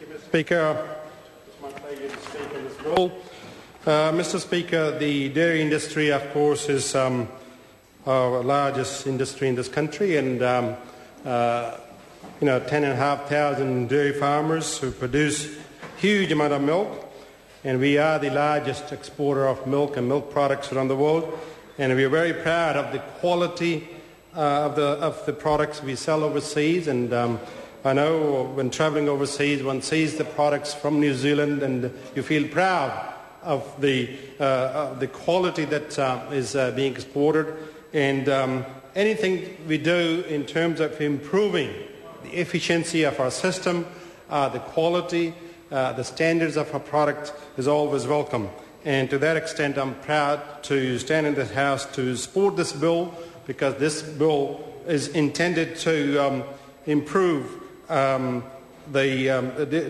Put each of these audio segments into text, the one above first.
Mr. Speaker. It's my pleasure to speak on this bill. Mr. Speaker, the dairy industry, of course, is our largest industry in this country, and 10,500 dairy farmers who produce huge amount of milk, and we are the largest exporter of milk and milk products around the world, and we are very proud of the quality of the products we sell overseas. And I know when travelling overseas, one sees the products from New Zealand, and you feel proud of the quality that is being exported. And anything we do in terms of improving the efficiency of our system, the quality, the standards of our product is always welcome. And to that extent, I'm proud to stand in this House to support this bill, because this bill is intended to improve the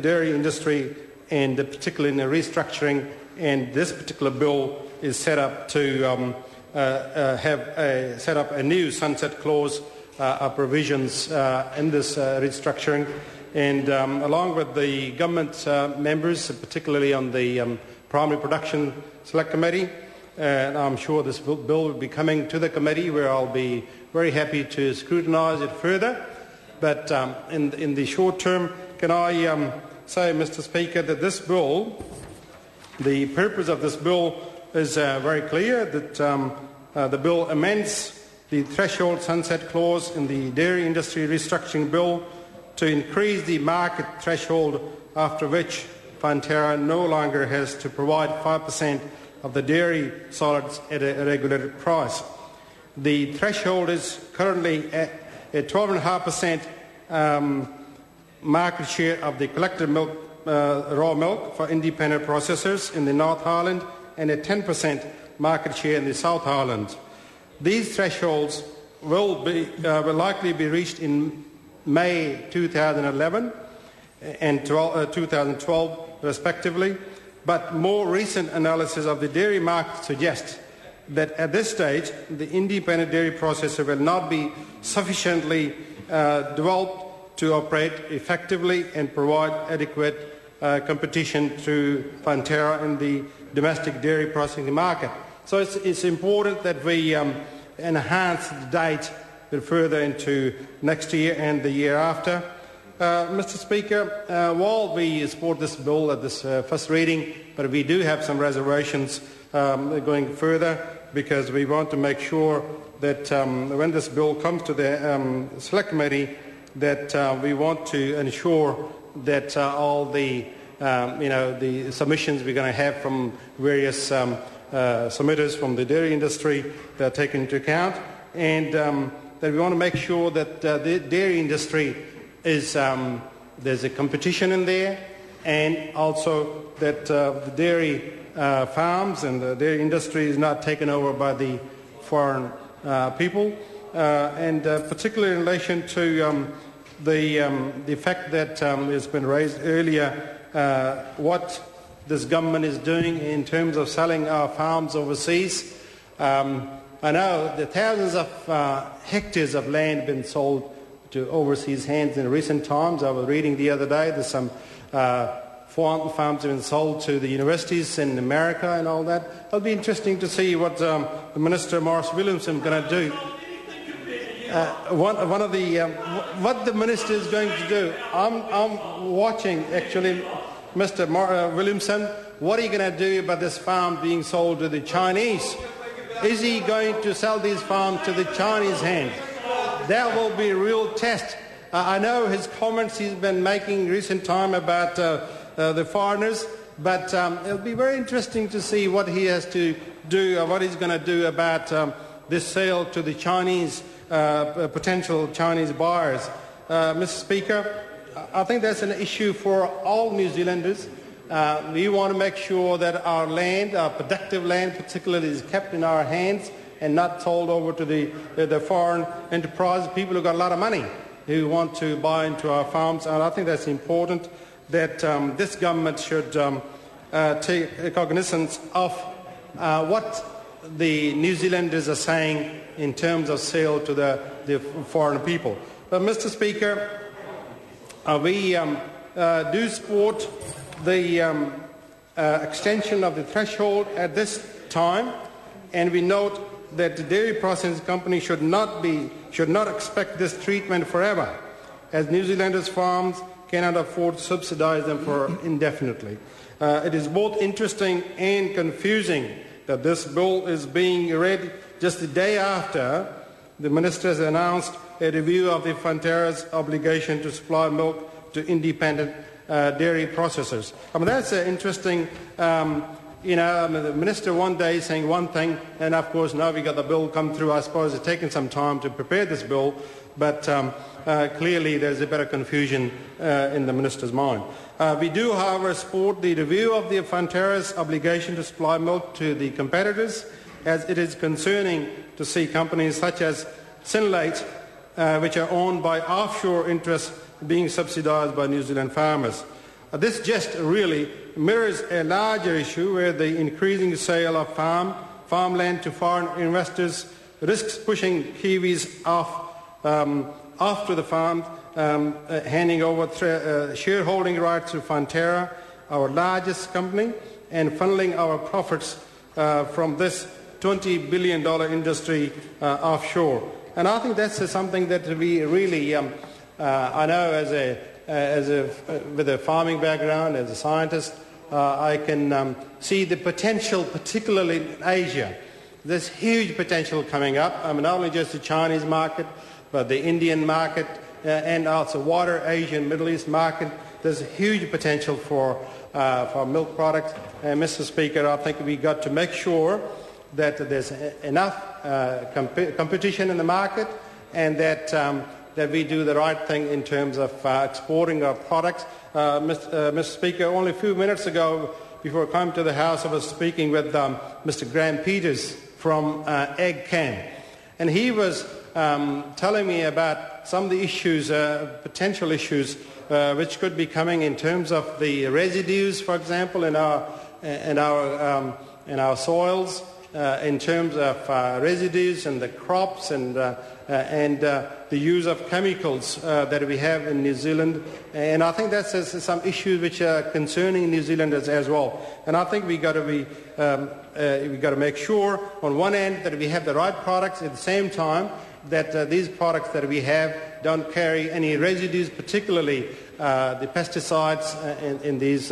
dairy industry, and particularly in the restructuring. And this particular bill is set up to set up a new sunset clause provisions in this restructuring. And along with the government members, particularly on the Primary Production Select Committee, and I'm sure this bill will be coming to the committee, where I'll be very happy to scrutinise it further. But in the short term, can I say, Mr. Speaker, that this bill, the purpose of this bill is very clear, that the bill amends the threshold sunset clause in the dairy industry restructuring bill to increase the market threshold, after which Fonterra no longer has to provide 5% of the dairy solids at a regulated price. The threshold is currently at a 12.5% market share of the collected milk, raw milk for independent processors in the North Island, and a 10% market share in the South Island. These thresholds will likely be reached in May 2011 and 2012 respectively, but more recent analysis of the dairy market suggests that at this stage the independent dairy processor will not be sufficiently developed to operate effectively and provide adequate competition to Fonterra in the domestic dairy processing market. So it's important that we enhance the date further into next year and the year after. Mr. Speaker, while we support this bill at this first reading, but we do have some reservations going further, because we want to make sure that when this bill comes to the Select Committee, that we want to ensure that all the the submissions we're going to have from various submitters from the dairy industry are taken into account, and that we want to make sure that the dairy industry is there's a competition in there, and also that the dairy farms and the dairy industry is not taken over by the foreign people, and particularly in relation to the fact that has been raised earlier, what this government is doing in terms of selling our farms overseas. I know the thousands of hectares of land have been sold to overseas hands in recent times. I was reading the other day there's some farms have been sold to the universities in America and all that. It'll be interesting to see what the Minister Morris Williamson is going to do. One of the what the minister is going to do. I'm watching actually, Mr. Williamson. What are you going to do about this farm being sold to the Chinese? Is he going to sell these farms to the Chinese hand? That will be a real test. I know his comments he's been making recent time about the foreigners, but it'll be very interesting to see what he has to do, or what he's going to do about this sale to the Chinese, potential Chinese buyers. Mr. Speaker, I think that's an issue for all New Zealanders. We want to make sure that our land, our productive land particularly, is kept in our hands and not sold over to the foreign enterprise, people who got a lot of money who want to buy into our farms. And I think that's important, that this government should take cognizance of what the New Zealanders are saying in terms of sale to the foreign people. But Mr. Speaker, we do support the extension of the threshold at this time, and we note that the dairy processing companies should not expect this treatment forever, as New Zealanders' farms cannot afford to subsidise them for indefinitely. It is both interesting and confusing that this bill is being read just the day after the Minister has announced a review of the Fonterra's obligation to supply milk to independent dairy processors. I mean, that's interesting. The Minister one day saying one thing, and of course now we got the bill come through. I suppose it's taken some time to prepare this bill, but clearly there's a bit of confusion in the Minister's mind. We do, however, support the review of the Fonterra's obligation to supply milk to the competitors, as it is concerning to see companies such as Synlait, which are owned by offshore interests, being subsidised by New Zealand farmers. This just really mirrors a larger issue where the increasing sale of farmland to foreign investors risks pushing Kiwis off to the farms, handing over shareholding rights to Fonterra, our largest company, and funneling our profits from this $20 billion industry offshore. And I think that's something that we really, I know with a farming background, as a scientist, I can see the potential, particularly in Asia. There's huge potential coming up. I mean, not only just the Chinese market, but the Indian market, and also wider Asian, Middle East market. There's a huge potential for milk products. And Mr. Speaker, I think we've got to make sure that there's enough competition in the market, and that we do the right thing in terms of exporting our products. Mr. Speaker, only a few minutes ago, before I came to the House, I was speaking with Mr. Graham Peters from AgCan, and he was telling me about some of the issues, potential issues, which could be coming in terms of the residues, for example, in our soils, in terms of residues and the crops and the use of chemicals that we have in New Zealand. And I think that's some issues which are concerning New Zealanders as well. And I think we got to make sure, on one end, that we have the right products, at the same time that these products that we have don't carry any residues, particularly the pesticides in these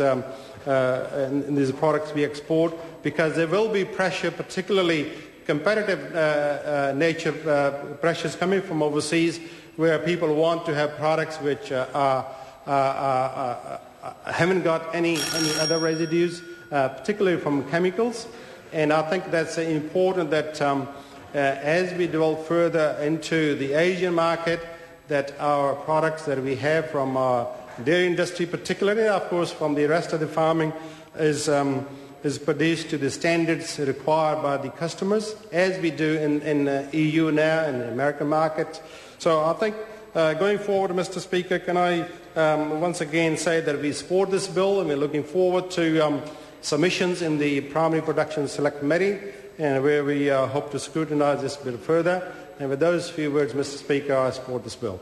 products we export, because there will be pressure, particularly competitive nature pressures coming from overseas, where people want to have products which haven't got any other residues, particularly from chemicals. And I think that's important that as we develop further into the Asian market, that our products that we have from our dairy industry, particularly, of course, from the rest of the farming, is produced to the standards required by the customers, as we do in the EU now, in the American market. So I think going forward, Mr. Speaker, can I once again say that we support this bill, and we're looking forward to submissions in the Primary Production Select Committee, and where we hope to scrutinise this bill further. And with those few words, Mr. Speaker, I support this bill.